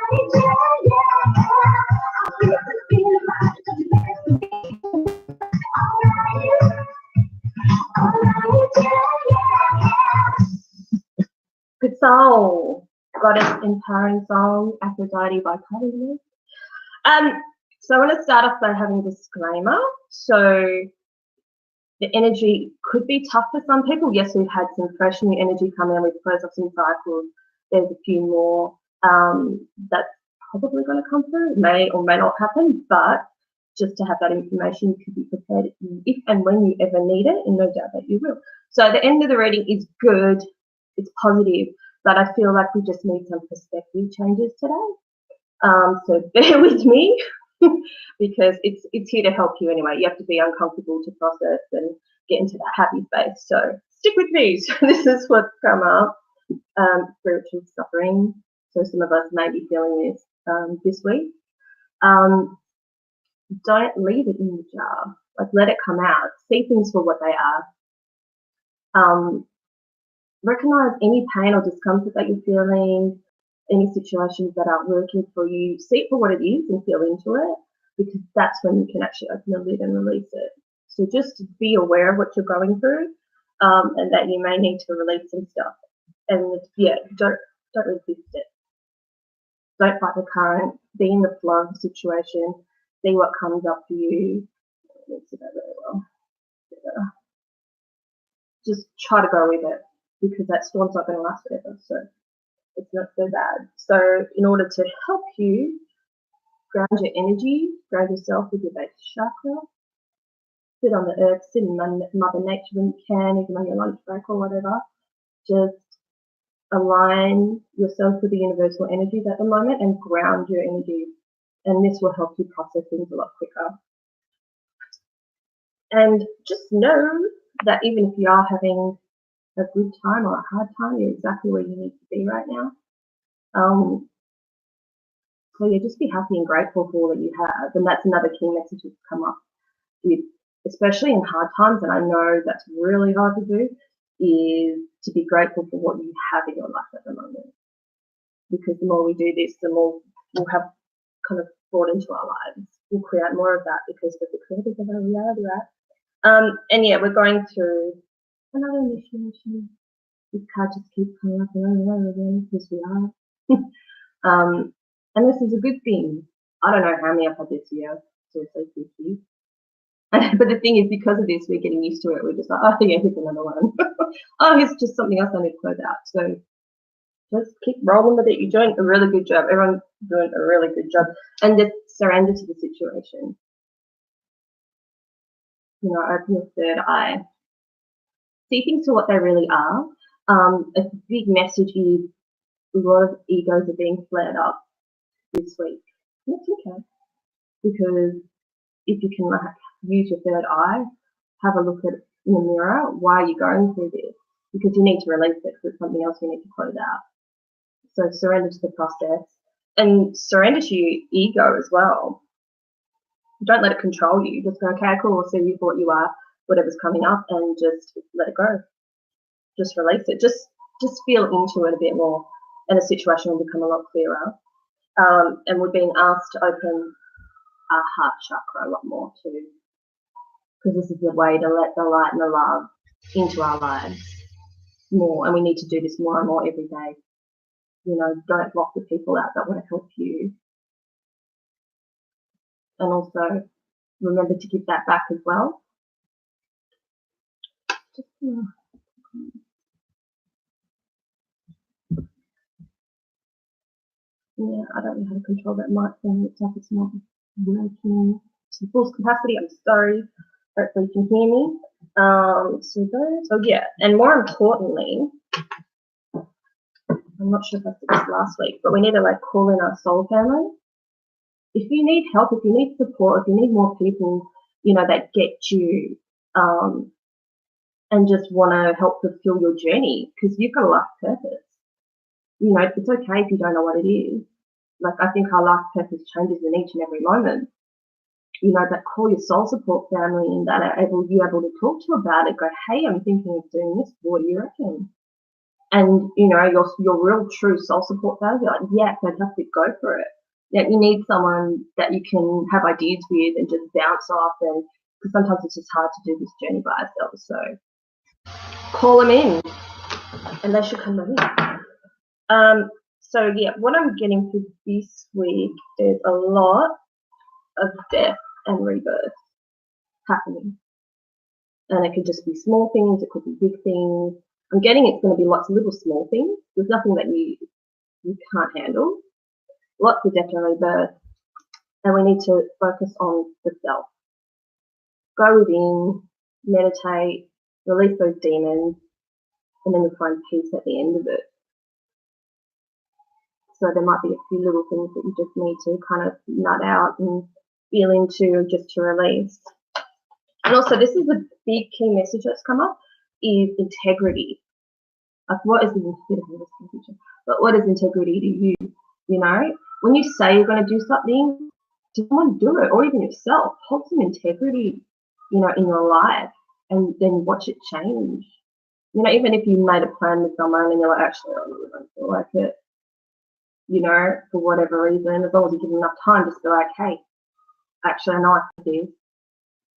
Good song. Goddess Empowering Song, Aphrodite by Kool. So I want to start off by having a disclaimer. So the energy could be tough for some people. Yes, we've had some fresh new energy come in. We've closed off some cycles. There's a few more that's probably going to come through. It may or may not happen, but just to have that information, you can be prepared if and when you ever need it, and no doubt that you will. So the end of the reading is good. It's positive, but I feel like we just need some perspective changes today. So bear with me because it's here to help you anyway. You have to be uncomfortable to process and get into that happy space. So stick with me. So this is what's come up. Spiritual suffering. So some of us may be feeling this this week. Don't leave it in the jar. Like, let it come out. See things for what they are. Recognize any pain or discomfort that you're feeling, any situations that aren't working for you. See it for what it is and feel into it, because that's when you can actually open the lid and release it. So just be aware of what you're going through, and that you may need to release some stuff. And yeah, don't resist it. Don't fight the current. Be in the flow of the situation. See what comes up for you. See that very well. Just try to go with it, because that storm's not going to last forever. So it's not so bad. So in order to help you ground your energy, ground yourself with your base chakra, sit on the earth, sit in Mother Nature when you can, even on your lunch break or whatever. Just align yourself with the universal energies at the moment and ground your energy. And this will help you process things a lot quicker. And just know that even if you are having a good time or a hard time, you're exactly where you need to be right now. So yeah, just be happy and grateful for all that you have. And that's another key message that's come up with, especially in hard times, and I know that's really hard to do, is to be grateful for what you have in your life at the moment. Because the more we do this, the more we'll have kind of brought into our lives. We'll create more of that because we're the creators of our reality, right? And yeah, we're going through another initiation. This card just keeps coming up and over again, because we are. And this is a good thing. I don't know how many I've had this year. Seriously, 50. But the thing is, because of this, we're getting used to it. We're just like, oh yeah, here's another one. Oh, here's just something else I need to close out. So just keep rolling with it. You're doing a really good job. Everyone's doing a really good job. And just surrender to the situation. You know, open your third eye. See things for what they really are. A big message is a lot of egos are being flared up this week. And it's okay. Because if you can use your third eye, have a look at it in the mirror. Why are you going through this? Because you need to release it, because it's something else you need to close out. So surrender to the process, and surrender to your ego as well. Don't let it control you. Just go, okay, cool, we'll see you for what you are, whatever's coming up, and just let it go. Just release it. Just feel into it a bit more, and the situation will become a lot clearer. And we're being asked to open our heart chakra a lot more too, because this is the way to let the light and the love into our lives more, and we need to do this more and more every day. You know, don't block the people out that want to help you, and also remember to give that back as well. Yeah, I don't know how to control that mic thing. Looks like it's not working to full capacity. I'm sorry. Hopefully you can hear me. Oh yeah, and more importantly, I'm not sure if I said this last week, but we need to like call in our soul family. If you need help, if you need support, if you need more people, you know, that get you and just want to help fulfill your journey, because you've got a life purpose. You know, it's okay if you don't know what it is. Like, I think our life purpose changes in each and every moment. You know, but call your soul support family and that are able to talk to about it. Go, hey, I'm thinking of doing this. What do you reckon? and you know your real true soul support does, you're like, yeah, fantastic, go for it. Yeah, you need someone that you can have ideas with and just bounce off, and because sometimes it's just hard to do this journey by ourselves. So call them in, and they should come ready. So yeah, what I'm getting for this week is a lot of death and rebirth happening, and it could just be small things, it could be big things. I'm getting it's going to be lots of little small things. There's nothing that you can't handle. Lots of death and rebirth, and we need to focus on the self. Go within, meditate, release those demons, and then you'll find peace at the end of it. So there might be a few little things that you just need to kind of nut out and feel into just to release. And also, this is a big key message that's come up, is integrity. Like, what is integrity to you? You know, when you say you're going to do something, just want to do it, or even yourself. Hold some integrity, you know, in your life, and then watch it change. You know, even if you made a plan with someone and you're like, actually, I really don't feel like it, you know, for whatever reason, as long as you give them enough time, just be like, hey, actually, I know I can do.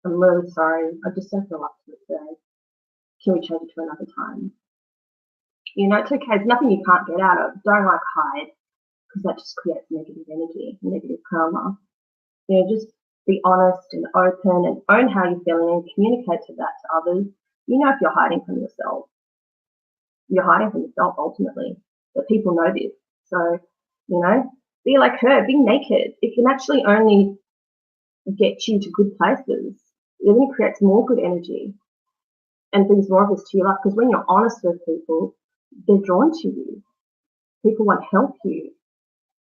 I'm really sorry. I just don't feel up to it today. Can we change it to another time? You know, it's okay. There's nothing you can't get out of. Don't like hide, because that just creates negative energy, negative karma. You know, just be honest and open and own how you're feeling and communicate to that to others. You know, if you're hiding from yourself, you're hiding from yourself ultimately. But people know this. So, you know, be like her, be naked. It can actually only get you to good places. It only creates more good energy and brings more of this to your life. Because when you're honest with people, they're drawn to you. People want to help you.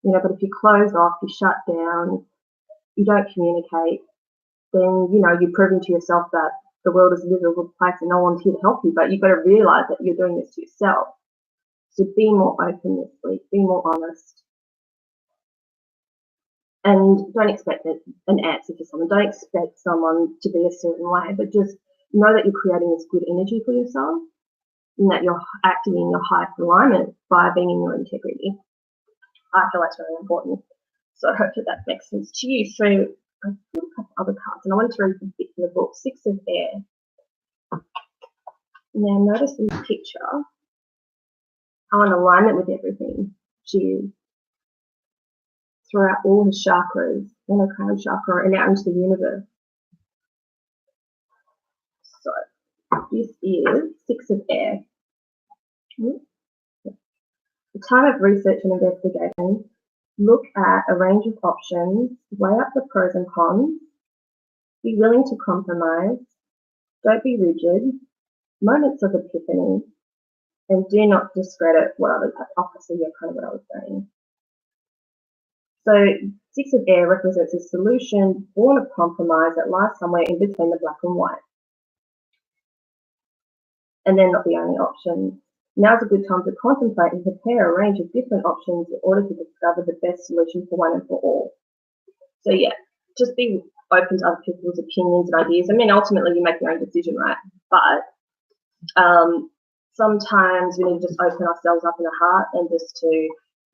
You know, but if you close off, you shut down, you don't communicate, then, you know, you're proving to yourself that the world is a miserable place and no one's here to help you. But you've got to realize that you're doing this to yourself. So be more open this week, be more honest. And don't expect an answer for someone. Don't expect someone to be a certain way, but just know that you're creating this good energy for yourself and that you're acting in your highest alignment by being in your integrity. I feel that's really important. So I hope that makes sense to you. So I put a couple other cards, and I want to read the bit in the book, Six of Air. Now notice in the picture how in alignment with everything she is throughout all the chakras, in her crown chakra and out into the universe. So this is Six of Air. The time of research and investigation. Look at a range of options, weigh up the pros and cons, be willing to compromise, don't be rigid, moments of epiphany, and do not discredit what others have to offer. So yeah, kind of what I was saying. So Six of Air represents a solution born of compromise that lies somewhere in between the black and white. And they're not the only options. Now's a good time to contemplate and prepare a range of different options in order to discover the best solution for one and for all. So yeah, just be open to other people's opinions and ideas. I mean, ultimately you make your own decision, right? But sometimes we need to just open ourselves up in the heart and just to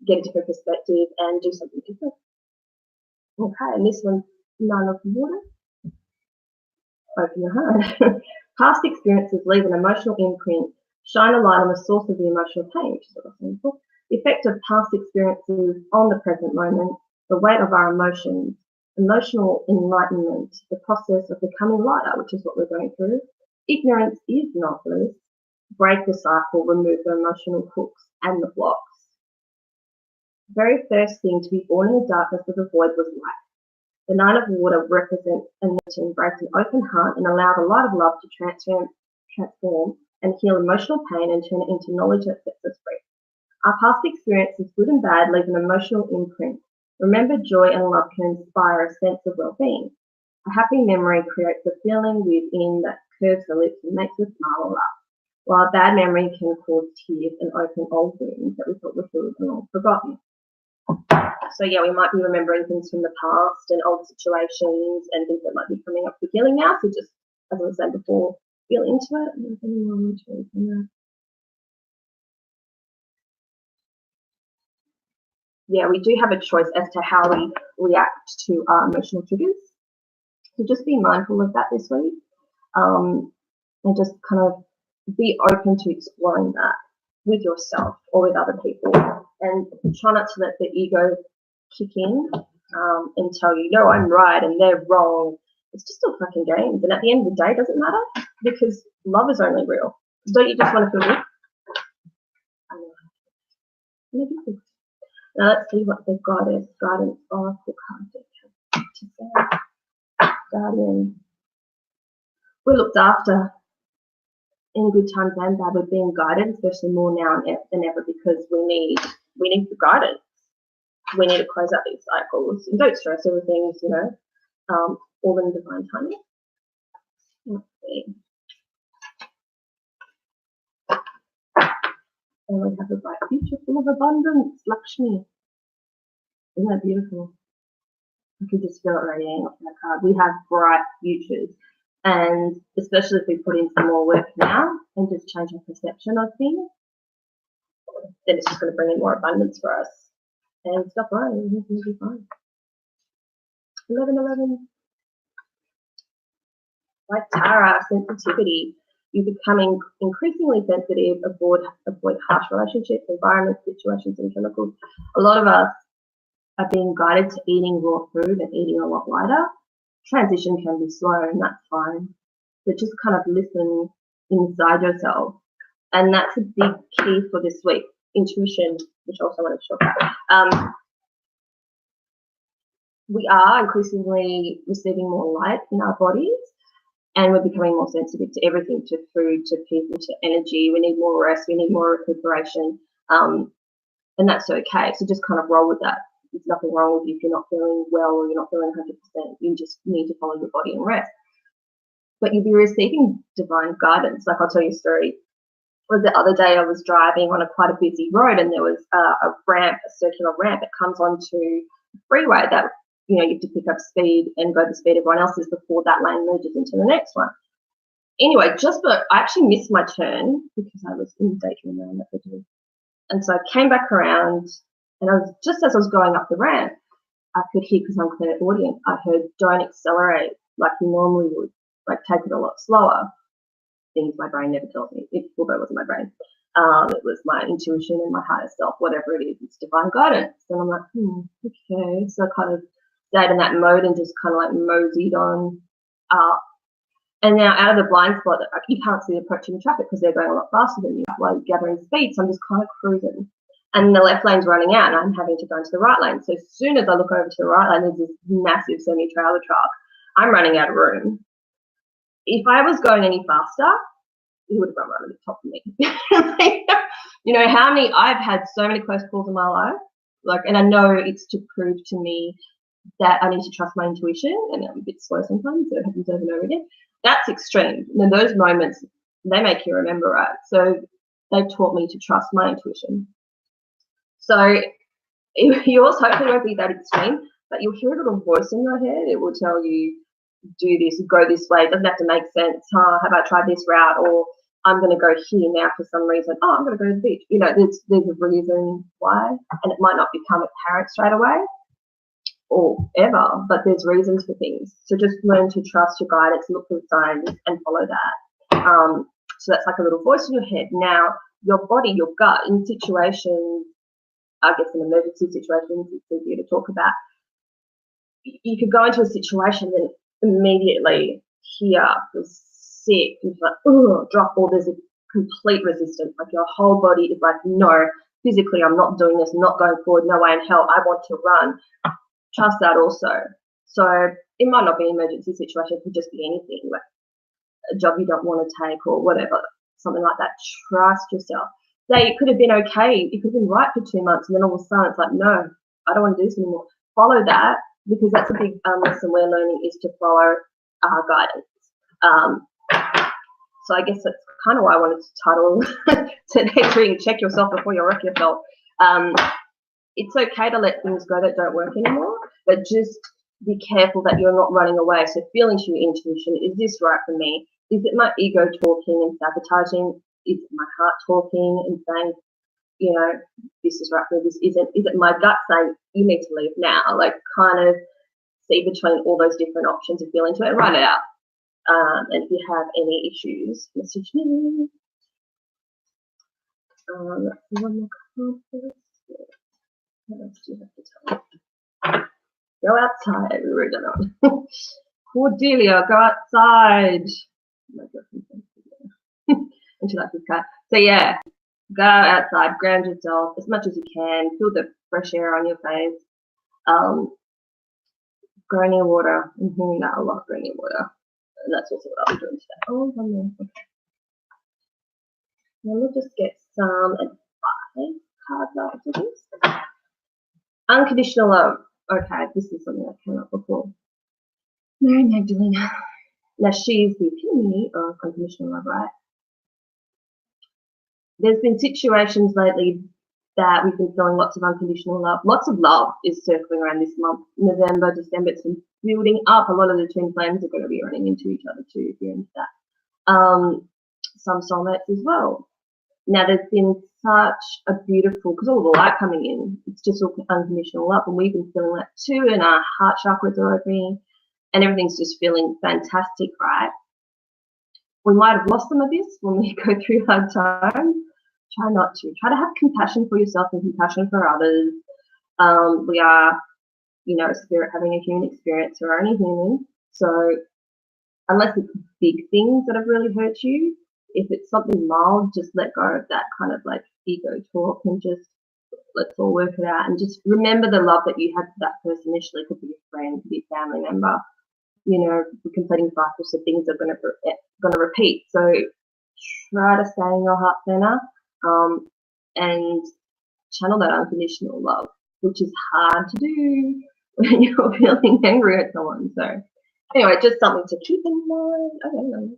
get a different perspective and do something different. Okay, and this one's Nine of Water. Open your heart. Past experiences leave an emotional imprint. Shine a light on the source of the emotional pain, which is what I was saying before. The effect of past experiences on the present moment, the weight of our emotions, emotional enlightenment, the process of becoming lighter, which is what we're going through. Ignorance is not bliss. Break the cycle, remove the emotional hooks and the blocks. The very first thing to be born in the darkness of the void was light. The Nine of Water represents a need to embrace an open heart and allow the light of love to transform and heal emotional pain and turn it into knowledge that sets us free. Our past experiences, good and bad, leave an emotional imprint. Remember, joy and love can inspire a sense of well-being. A happy memory creates a feeling within that curves the lips and makes us smile or laugh, while a bad memory can cause tears and open old wounds that we thought were healed and all forgotten. So yeah, we might be remembering things from the past and old situations and things that might be coming up for healing now. So just, as I was saying before, feel into it and then yeah, we do have a choice as to how we react to our emotional triggers. So just be mindful of that this week, and just kind of be open to exploring that with yourself or with other people, and try not to let the ego kick in and tell you, no, I'm right and they're wrong. It's just all fucking games, and at the end of the day, it doesn't matter because love is only real. Don't you just want to feel good? Now let's see what the guidance oracle card has to say. Guardian, we're looked after in good times and bad. We're being guided, especially more now than ever, because we need the guidance. We need to close out these cycles and don't stress everything, all in divine timing. Let's see. And we have a bright future full of abundance, Lakshmi. Isn't that beautiful? I can just feel it radiating off that card. We have bright futures, and especially if we put in some more work now and just change our perception of things, then it's just going to bring in more abundance for us. And stop worrying, everything's going to be fine. 11:11. Like Tara, sensitivity. You're becoming increasingly sensitive, avoid harsh relationships, environments, situations, and chemicals. A lot of us are being guided to eating raw food and eating a lot lighter. Transition can be slow, and that's fine. But just kind of listen inside yourself. And that's a big key for this week. Intuition, which I also want to talk about. We are increasingly receiving more light in our bodies, and we're becoming more sensitive to everything, to food, to people, to energy. We need more rest, we need more recuperation, and that's okay. So just kind of roll with that. There's nothing wrong with you if you're not feeling well or you're not feeling 100%. You just need to follow your body and rest. But you'll be receiving divine guidance. Like I'll tell you a story. The other day I was driving on quite a busy road, and there was a ramp, a circular ramp that comes onto the freeway that you have to pick up speed and go the speed everyone else is before that lane merges into the next one. Anyway, I actually missed my turn because I was in daydream around that video. And so I came back around, and just as I was going up the ramp, I could hear, because I'm clairaudient, I heard, don't accelerate like you normally would, like take it a lot slower. Things my brain never tells me, although it wasn't my brain. It was my intuition and my higher self, whatever it is, it's divine guidance. And I'm like, okay. So I kind of stayed in that mode and just kind of like moseyed on up. And now out of the blind spot, you can't see approaching traffic because they're going a lot faster than you while gathering speed. So I'm just kind of cruising. And the left lane's running out, and I'm having to go into the right lane. So as soon as I look over to the right lane, there's this massive semi-trailer truck. I'm running out of room. If I was going any faster, he would have run right at the top of me. I've had so many close calls in my life, and I know it's to prove to me that I need to trust my intuition, and I'm a bit slow sometimes, so it happens over and over again. That's extreme. And those moments, they make you remember, right? So they've taught me to trust my intuition. So yours hopefully won't be that extreme, but you'll hear a little voice in your head. It will tell you, do this, go this way. It doesn't have to make sense. How about try this route? Or I'm going to go here now for some reason. Oh, I'm going to go to the beach. There's a reason why, and it might not become apparent straight away or ever, but there's reasons for things. So just learn to trust your guidance, look for signs, and follow that. So that's like a little voice in your head. Now, your body, your gut, in situations, I guess in emergency situations, it's easier to talk about. You could go into a situation and immediately hear, feel sick, and like, drop, or there's a complete resistance. Like your whole body is like, no, physically I'm not doing this, I'm not going forward, no way in hell, I want to run. Trust that also. So it might not be an emergency situation, it could just be anything, like a job you don't want to take or whatever, something like that. Trust yourself. Say it could have been okay, it could have been right for 2 months, and then all of a sudden it's like, no, I don't want to do this anymore. Follow that, because that's a big lesson we're learning, is to follow our guidance. So I guess that's kind of why I wanted to title today's reading, check yourself before you wreck yourself. It's okay to let things go that don't work anymore, but just be careful that you're not running away. So feel into your intuition. Is this right for me? Is it my ego talking and sabotaging? Is it my heart talking and saying, you know, this is right for me, this isn't. Is it my gut saying you need to leave now? Like, kind of see between all those different options and feel into it and write it out. And if you have any issues, message me. One more compass. What else do you have to tell me? Go outside. We wrote that on. Cordelia, go outside. Oh my God, and she likes this cat. So yeah, go outside, ground yourself as much as you can. Feel the fresh air on your face. Go near water. I'm hearing that a lot. Go near water, and that's also what I'm doing today. Oh, one more. Okay. Now we'll just get some advice cards after this. Unconditional love. Okay, this is something that came up before. Mary Magdalene. Now she's the epitome of unconditional love, right? There's been situations lately that we've been feeling lots of unconditional love. Lots of love is circling around this month. November, December, it's been building up. A lot of the twin flames are going to be running into each other too, if you're into that. Some soulmates as well. Now there's been such a beautiful, because all the light coming in, it's just all unconditional love, and we've been feeling that too, and our heart chakras are opening, and everything's just feeling fantastic, right? We might have lost some of this when we go through hard times. Try not to. Try to have compassion for yourself and compassion for others. We are, you know, a spirit having a human experience. We're only human. So unless it's big things that have really hurt you, if it's something mild, just let go of that kind of like ego talk and just let's all work it out. And just remember the love that you had for that person initially. It could be a friend, could be a family member. You know, we're completing cycles, so things are going to repeat. So try to stay in your heart center and channel that unconditional love, which is hard to do when you're feeling angry at someone. So anyway, just something to keep in mind. I don't know.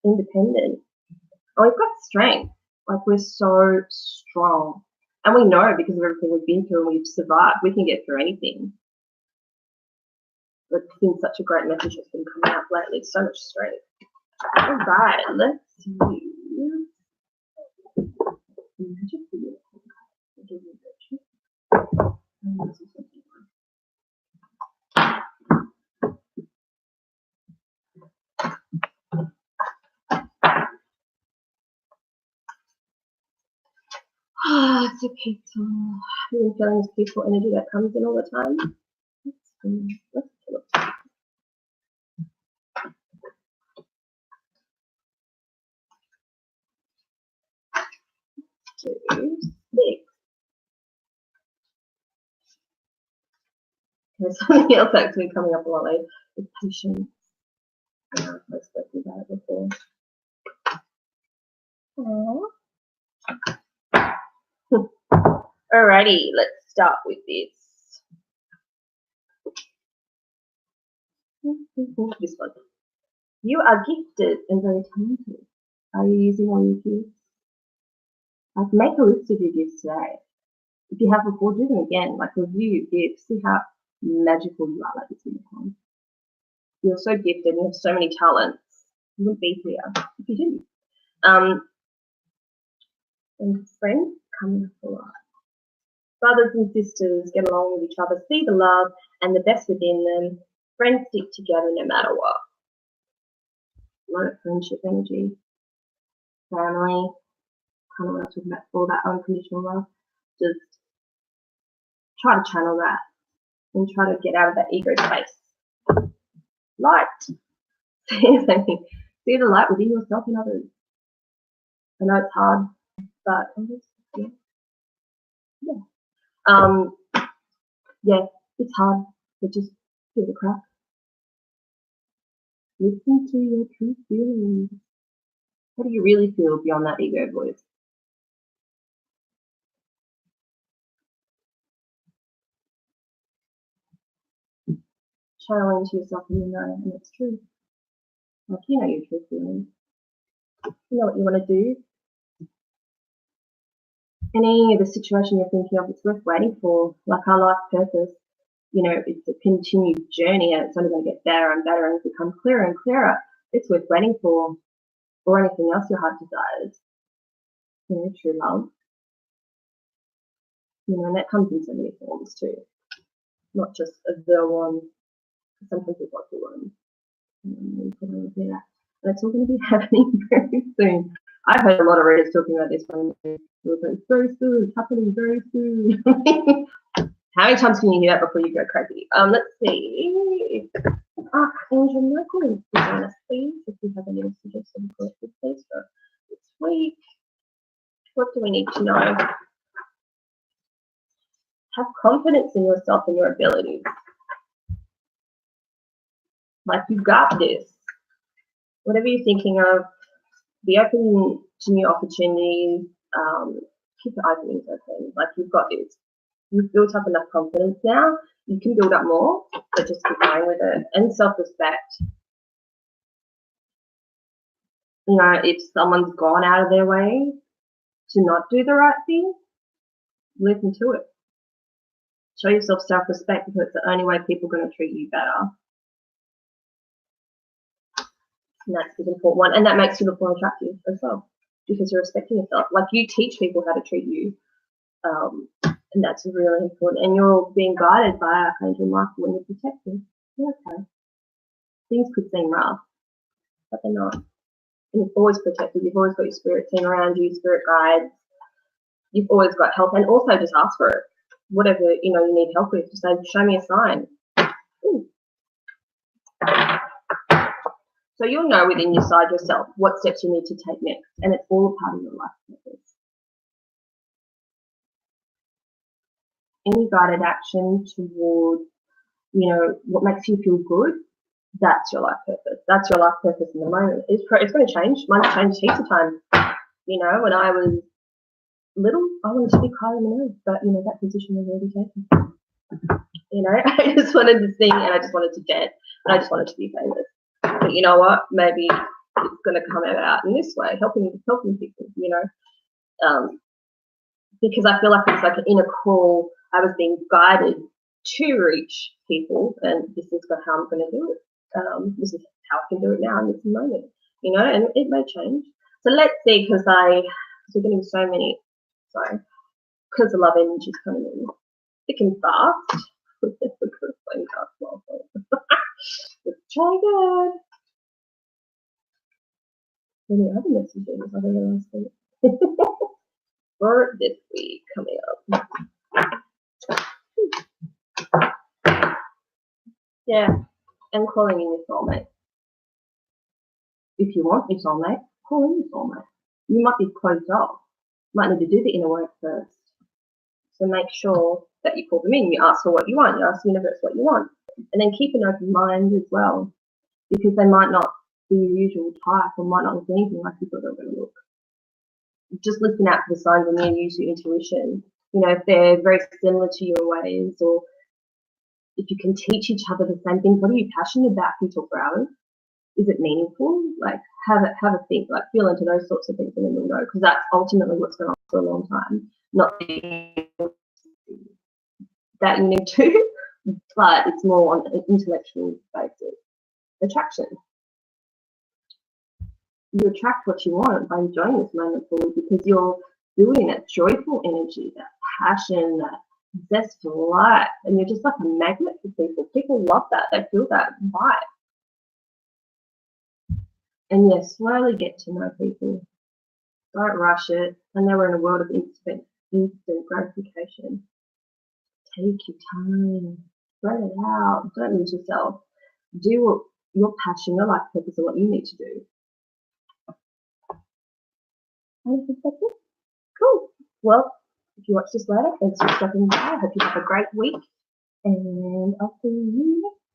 Independent. Oh, we've got strength. Like, we're so strong. And we know because of everything we've been through and we've survived, we can get through anything. It's been such a great message that's been coming out lately. So much strength. All right, let's use magic video. It's a peaceful. I've been feeling this peaceful energy that comes in all the time. Let's look. 2, 6. There's something else actually coming up a lot later. Is patience. I've spoken about it before. Alrighty, let's start with this. This one. You are gifted and very talented. Are you using all your gifts? Like, make a list of your gifts today. If you have before, do them again. Like, review your gifts. See how magical you are like this in the time. You're so gifted and you have so many talents. You wouldn't be here if you didn't. And friends coming up a lot. Brothers and sisters get along with each other, see the love and the best within them. Friends stick together no matter what. A lot of friendship energy. Family. Kind of what I was talking about before, that unconditional love. Just try to channel that and try to get out of that ego space. Light. See the light within yourself and others. I know it's hard, but yeah, it's hard, but just feel the crack. Listen to your true feelings. What do you really feel beyond that ego voice? Channel into yourself and you know, and it's true. Like, you know your true feelings. You know what you want to do. Any of the situation you're thinking of, it's worth waiting for. Like, our life purpose, you know, it's a continued journey and it's only going to get better and better and become clearer and clearer. it's worth waiting for, or anything else your heart desires. True love. And that comes in so many forms too, not just a the one. Sometimes we've got the one. And it's all going to be happening very soon. I've heard a lot of readers talking about this one. Very soon, it's happening very soon. How many times can you hear that before you go crazy? Let's see. Archangel Michael is join us, please. If you have any messages for the please for this week. What do we need to know? Have confidence in yourself and your abilities. Like, you've got this. Whatever you're thinking of, be open to new opportunities. Keep your openings open. Like, you've got this. You've built up enough confidence now. You can build up more, but just keep going with it. And self-respect. If someone's gone out of their way to not do the right thing, listen to it. Show yourself self-respect, because it's the only way people are going to treat you better. And that's the important one. And that makes you look more attractive as well, because you're respecting yourself. Like, you teach people how to treat you. And that's really important. And you're being guided by Archangel Michael when you're protected. Okay. Things could seem rough, but they're not. And you're always protected. You've always got your spirit team around you, spirit guides. You've always got help. And also just ask for it. Whatever you need help with, just say, show me a sign. Ooh. So you'll know within yourself what steps you need to take next. And it's all a part of your life purpose. Any guided action towards, what makes you feel good, that's your life purpose. That's your life purpose in the moment. It's going to change. Mine's changed heaps of times. When I was little, I wanted to be Kylie Minogue, but, that position was already taken. I just wanted to sing, and I just wanted to dance, and I just wanted to be famous. But you know what? Maybe it's going to come out in this way, helping people, because I feel like it's like an inner call. I was being guided to reach people, and this is how I'm going to do it. This is how I can do it now in this moment, and it may change. So let's see, because we're getting so many, because the love energy is coming in thick and fast. Let's try again. Any other messages other than last week? For this week coming up. Yeah, and calling in your soulmate. If you want your soulmate, call in your soulmate. You might be closed off. You might need to do the inner work first. So make sure that you call them in. You ask for what you want. You ask the universe what you want. And then keep an open mind as well, because they might not be your usual type, or might not look anything like you thought they were going to look. Just listen out for the signs and then use your intuition. If they're very similar to your ways, or if you can teach each other the same thing. What are you passionate about? Can you talk for hours? Is it meaningful? Like, have a think, like, feel into those sorts of things, and then you'll know, because that's ultimately what's going on for a long time. Not that you need to, but it's more on an intellectual basis. Attraction. You attract what you want by enjoying this moment fully, because you're building that joyful energy, that passion, that zest for life, and you're just like a magnet for people. People love that. They feel that vibe. And slowly get to know people. Don't rush it. I know we're in a world of instant gratification. Take your time. Spread it out. Don't lose yourself. Do what your passion, your life purpose, and what you need to do. Cool. Well, if you watch this later, thanks for stopping by. I hope you have a great week, and I'll see you next